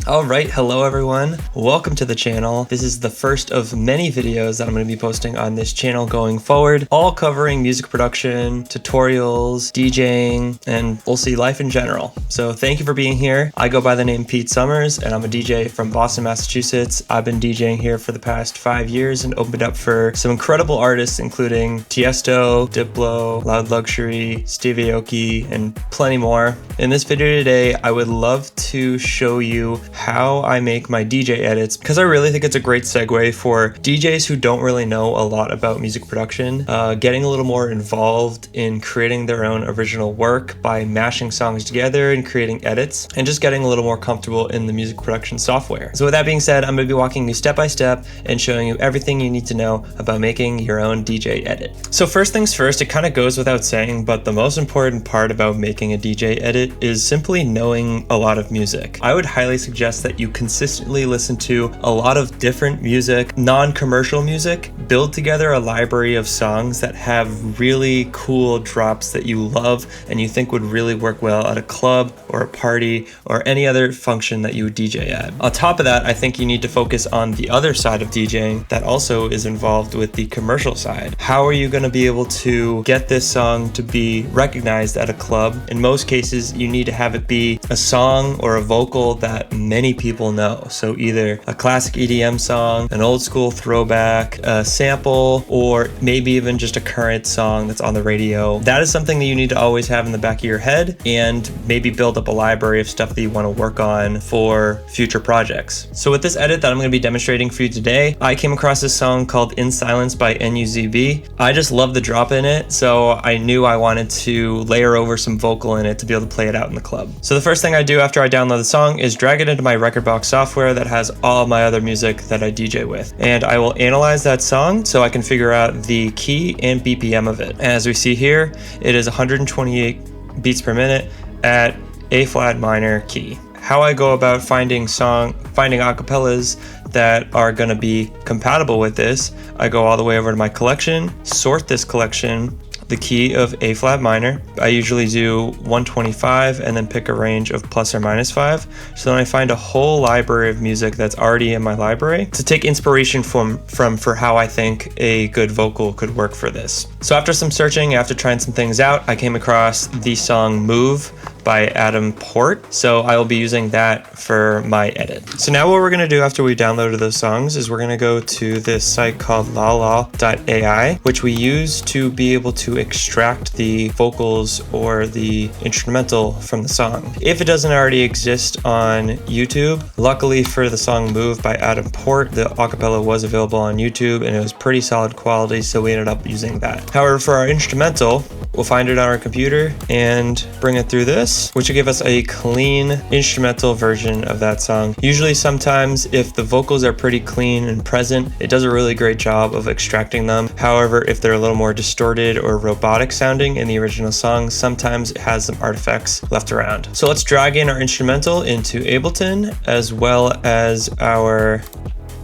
Alright, hello everyone. Welcome to the channel. This is the first of many videos that I'm going to be posting on this channel going forward, all covering music production, tutorials, DJing, and we'll see life in general. So thank you for being here. I go by the name Pete Summers and I'm a DJ from Boston, Massachusetts. I've been DJing here for the past 5 years and opened up for some incredible artists including Tiesto, Diplo, Loud Luxury, Stevie Aoki, and plenty more. In this video today, I would love to show you how I make my DJ edits because I really think it's a great segue for DJs who don't really know a lot about music production, getting a little more involved in creating their own original work by mashing songs together and creating edits, and just getting a little more comfortable in the music production software. So with that being said, I'm going to be walking you step by step and showing you everything you need to know about making your own DJ edit. So first things first, it kind of goes without saying, but the most important part about making a DJ edit is simply knowing a lot of music. I would highly suggest that you consistently listen to a lot of different music, non-commercial music, build together a library of songs that have really cool drops that you love and you think would really work well at a club or a party or any other function that you would DJ at. On top of that, I think you need to focus on the other side of DJing that also is involved with the commercial side. How are you going to be able to get this song to be recognized at a club? In most cases, you need to have it be a song or a vocal that many people know. So either a classic EDM song, an old school throwback, a sample, or maybe even just a current song that's on the radio. That is something that you need to always have in the back of your head and maybe build up a library of stuff that you want to work on for future projects. So with this edit that I'm going to be demonstrating for you today, I came across this song called In Silence by NUZB. I just love the drop in it, so I knew I wanted to layer over some vocal in it to be able to play it out in the club. So the first thing I do after I download the song is drag it into my record box software that has all of my other music that I DJ with. And I will analyze that song so I can figure out the key and BPM of it. As we see here, it is 128 beats per minute at A flat minor key. How I go about finding acapellas that are going to be compatible with this, I go all the way over to my collection, sort this collection, the key of A flat minor. I usually do 125 and then pick a range of plus or minus 5. So then I find a whole library of music that's already in my library to take inspiration from for how I think a good vocal could work for this. So after some searching, after trying some things out, I came across the song Move by Adam Port. So I will be using that for my edit. So now what we're gonna do after we downloaded those songs is we're gonna go to this site called lala.ai, which we use to be able to extract the vocals or the instrumental from the song. If it doesn't already exist on YouTube, luckily for the song Move by Adam Port, the acapella was available on YouTube and it was pretty solid quality, so we ended up using that. However, for our instrumental, we'll find it on our computer and bring it through this, which will give us a clean instrumental version of that song. Usually sometimes if the vocals are pretty clean and present, it does a really great job of extracting them. However, if they're a little more distorted or robotic sounding in the original song, sometimes it has some artifacts left around. So let's drag in our instrumental into Ableton as well as our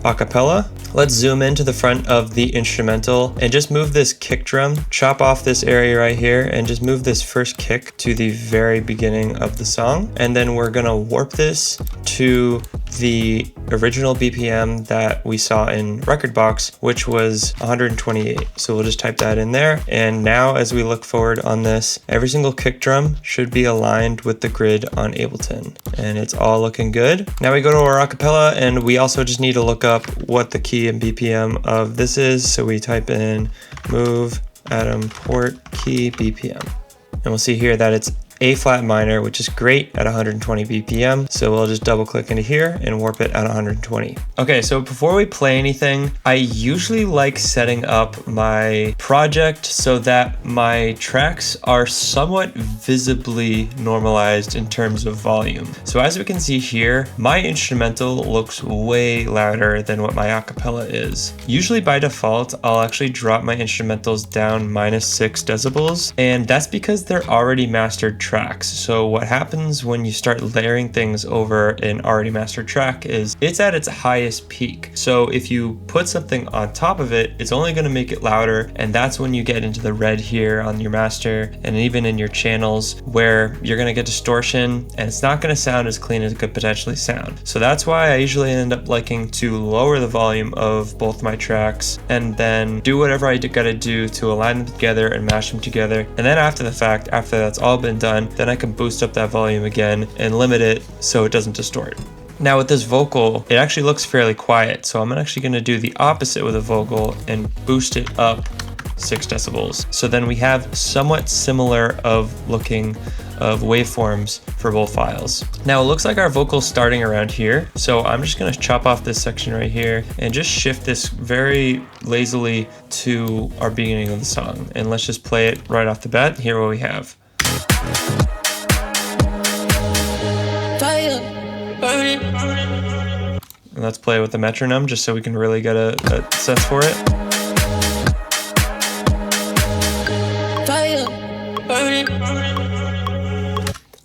acapella. Let's zoom into the front of the instrumental and just move this kick drum, chop off this area right here and just move this first kick to the very beginning of the song. And then we're gonna warp this to the original BPM that we saw in Record Box, which was 128. So we'll just type that in there. And now as we look forward on this, every single kick drum should be aligned with the grid on Ableton. And it's all looking good. Now we go to our acapella and we also just need to look up what the key and BPM of this is. So we type in Move Adam Port key BPM. And we'll see here that it's A flat minor, which is great at 120 BPM. So we'll just double click into here and warp it at 120. Okay, so before we play anything, I usually like setting up my project so that my tracks are somewhat visibly normalized in terms of volume. So as we can see here, my instrumental looks way louder than what my acapella is. Usually by default, I'll actually drop my instrumentals down -6 decibels, and that's because they're already mastered tracks tracks. So what happens when you start layering things over an already mastered track is it's at its highest peak. So if you put something on top of it, it's only going to make it louder, and that's when you get into the red here on your master and even in your channels where you're going to get distortion and it's not going to sound as clean as it could potentially sound. So that's why I usually end up liking to lower the volume of both my tracks and then do whatever I gotta do to align them together and mash them together. And then after the fact, after that's all been done, then I can boost up that volume again and limit it so it doesn't distort. Now with this vocal, it actually looks fairly quiet. So I'm actually gonna do the opposite with a vocal and boost it up 6 decibels. So then we have somewhat similar of looking of waveforms for both files. Now it looks like our vocal's starting around here. So I'm just gonna chop off this section right here and just shift this very lazily to our beginning of the song. And let's just play it right off the bat. Here what we have. And let's play with the metronome just so we can really get a sense for it.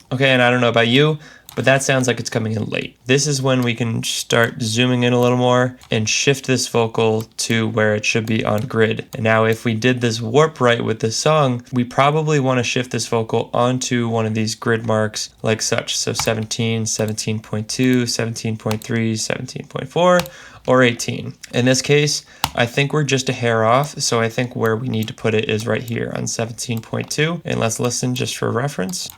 Okay, and I don't know about you, but that sounds like it's coming in late. This is when we can start zooming in a little more and shift this vocal to where it should be on grid. And now if we did this warp right with this song, we probably want to shift this vocal onto one of these grid marks like such. So 17, 17.2, 17.3, 17.4, or 18. In this case, I think we're just a hair off, so I think where we need to put it is right here on 17.2. And let's listen just for reference.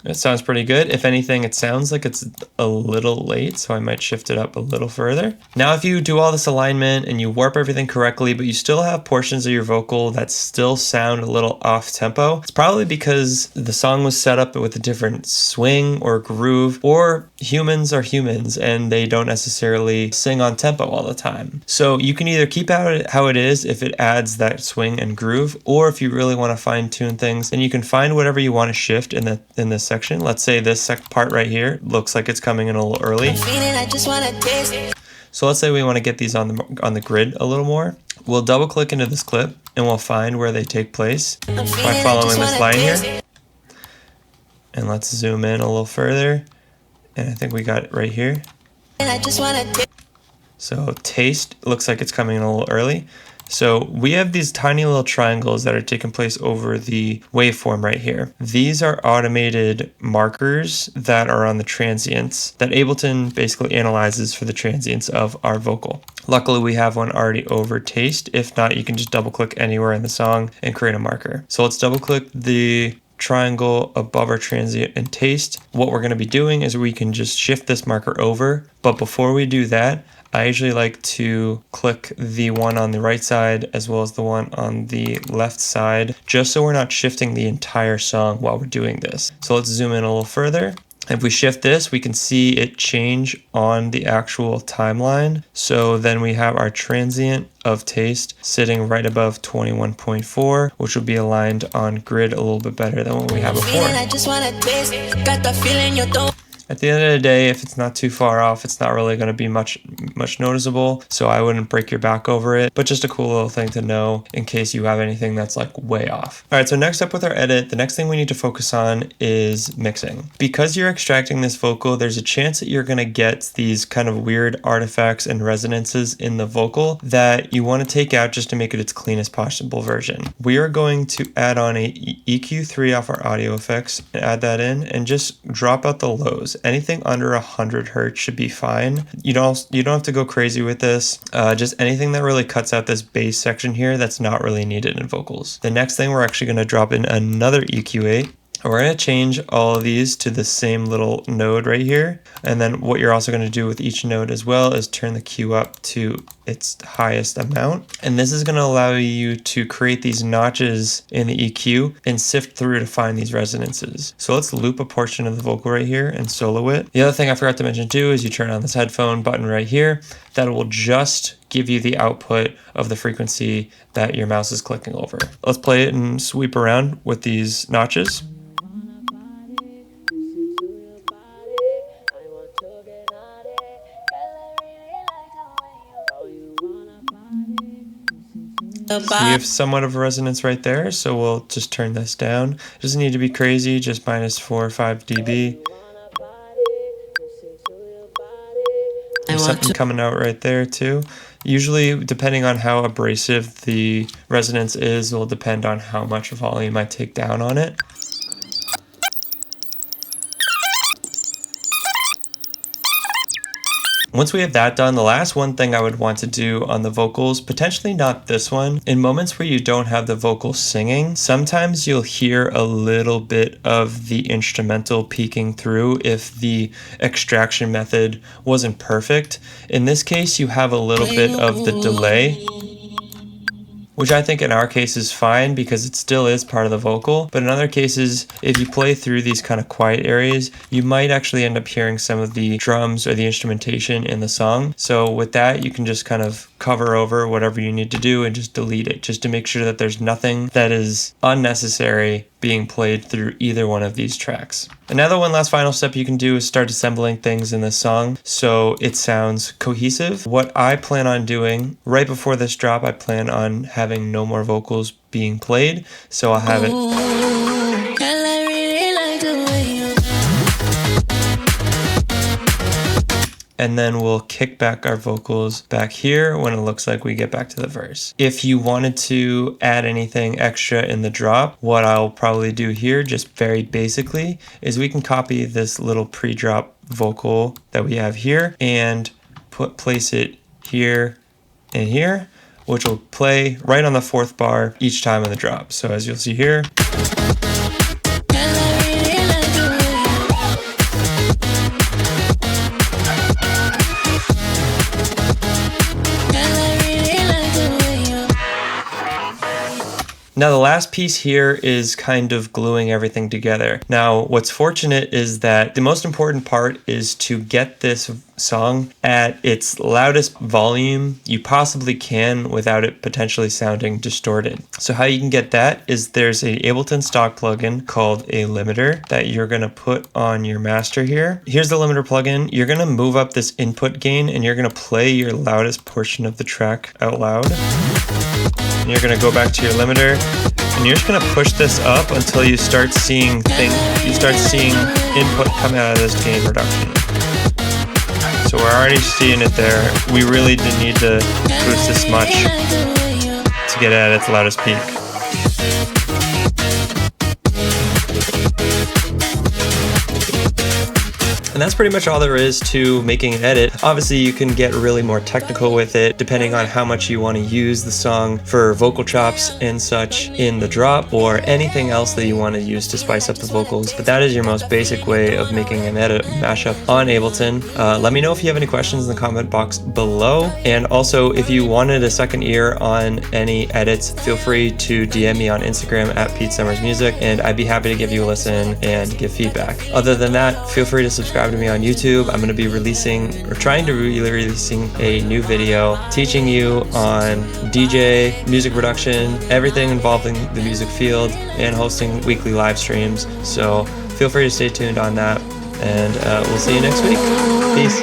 It sounds pretty good. If anything, it sounds like it's a little late, so I might shift it up a little further. Now, if you do all this alignment and you warp everything correctly, but you still have portions of your vocal that still sound a little off tempo, it's probably because the song was set up with a different swing or groove, or humans are humans and they don't necessarily sing on tempo all the time. So you can either keep how it is if it adds that swing and groove, or if you really want to fine tune things, then you can find whatever you want to shift in this section. Let's say this part right here looks like it's coming in a little early. So let's say we want to get these on the grid a little more. We'll double click into this clip and we'll find where they take place by following this line here. And let's zoom in a little further. And I think we got it right here. So taste looks like it's coming in a little early. So we have these tiny little triangles that are taking place over the waveform right here. These are automated markers that are on the transients that Ableton basically analyzes for the transients of our vocal. Luckily, we have one already over taste. If not, you can just double click anywhere in the song and create a marker. So let's double click the triangle above our transient and taste. What we're going to be doing is we can just shift this marker over. But before we do that, I usually like to click the one on the right side as well as the one on the left side, just so we're not shifting the entire song while we're doing this. So let's zoom in a little further. If we shift this, we can see it change on the actual timeline. So then we have our transient of taste sitting right above 21.4, which will be aligned on grid a little bit better than what we have before. At the end of the day, if it's not too far off, it's not really going to be much noticeable, so I wouldn't break your back over it, but just a cool little thing to know in case you have anything that's like way off. All right, so next up with our edit, the next thing we need to focus on is mixing. Because you're extracting this vocal, there's a chance that you're going to get these kind of weird artifacts and resonances in the vocal that you want to take out just to make it its cleanest possible version. We are going to add on a EQ3 off our audio effects and add that in and just drop out the lows. Anything under 100 hertz should be fine. You don't have to go crazy with this. Just anything that really cuts out this bass section here that's not really needed in vocals. The next thing, we're actually going to drop in another EQ8. We're going to change all of these to the same little node right here. And then what you're also going to do with each node as well is turn the Q up to its highest amount. And this is going to allow you to create these notches in the EQ and sift through to find these resonances. So let's loop a portion of the vocal right here and solo it. The other thing I forgot to mention too is you turn on this headphone button right here. That will just give you the output of the frequency that your mouse is clicking over. Let's play it and sweep around with these notches. So we have somewhat of a resonance right there, so we'll just turn this down. It doesn't need to be crazy, just -4 or 5 dB. There's something coming out right there too. Usually, depending on how abrasive the resonance is, will depend on how much volume I take down on it. Once we have that done, the last one thing I would want to do on the vocals, potentially not this one, in moments where you don't have the vocal singing, sometimes you'll hear a little bit of the instrumental peeking through if the extraction method wasn't perfect. In this case, you have a little bit of the delay, which I think in our case is fine because it still is part of the vocal. But in other cases, if you play through these kind of quiet areas, you might actually end up hearing some of the drums or the instrumentation in the song. So with that, you can just kind of cover over whatever you need to do and just delete it, just to make sure that there's nothing that is unnecessary being played through either one of these tracks. Another one last final step you can do is start assembling things in this song so it sounds cohesive. What I plan on doing right before this drop, I plan on having no more vocals being played, so I'll have it. And then we'll kick back our vocals back here when it looks like we get back to the verse. If you wanted to add anything extra in the drop, what I'll probably do here, just very basically, is we can copy this little pre-drop vocal that we have here and place it here and here, which will play right on the 4th bar each time in the drop. So as you'll see here, now the last piece here is kind of gluing everything together. Now what's fortunate is that the most important part is to get this song at its loudest volume you possibly can without it potentially sounding distorted. So how you can get that is there's a Ableton stock plugin called a limiter that you're going to put on your master here. Here's the limiter plugin. You're going to move up this input gain and you're going to play your loudest portion of the track out loud. And you're going to go back to your limiter and you're just going to push this up until you start seeing input come out of this gain reduction. So we're already seeing it there. We really didn't need to boost this much to get at its loudest peak. And that's pretty much all there is to making an edit. Obviously, you can get really more technical with it depending on how much you want to use the song for vocal chops and such in the drop, or anything else that you want to use to spice up the vocals. But that is your most basic way of making an edit mashup on Ableton. Let me know if you have any questions in the comment box below. And also, if you wanted a second ear on any edits, feel free to DM me on Instagram at PeteSummersMusic, and I'd be happy to give you a listen and give feedback. Other than that, feel free to subscribe to me on YouTube. I'm going to be trying to be releasing a new video teaching you on DJ, music production, everything involving the music field, and hosting weekly live streams. So feel free to stay tuned on that, and we'll see you next week. Peace.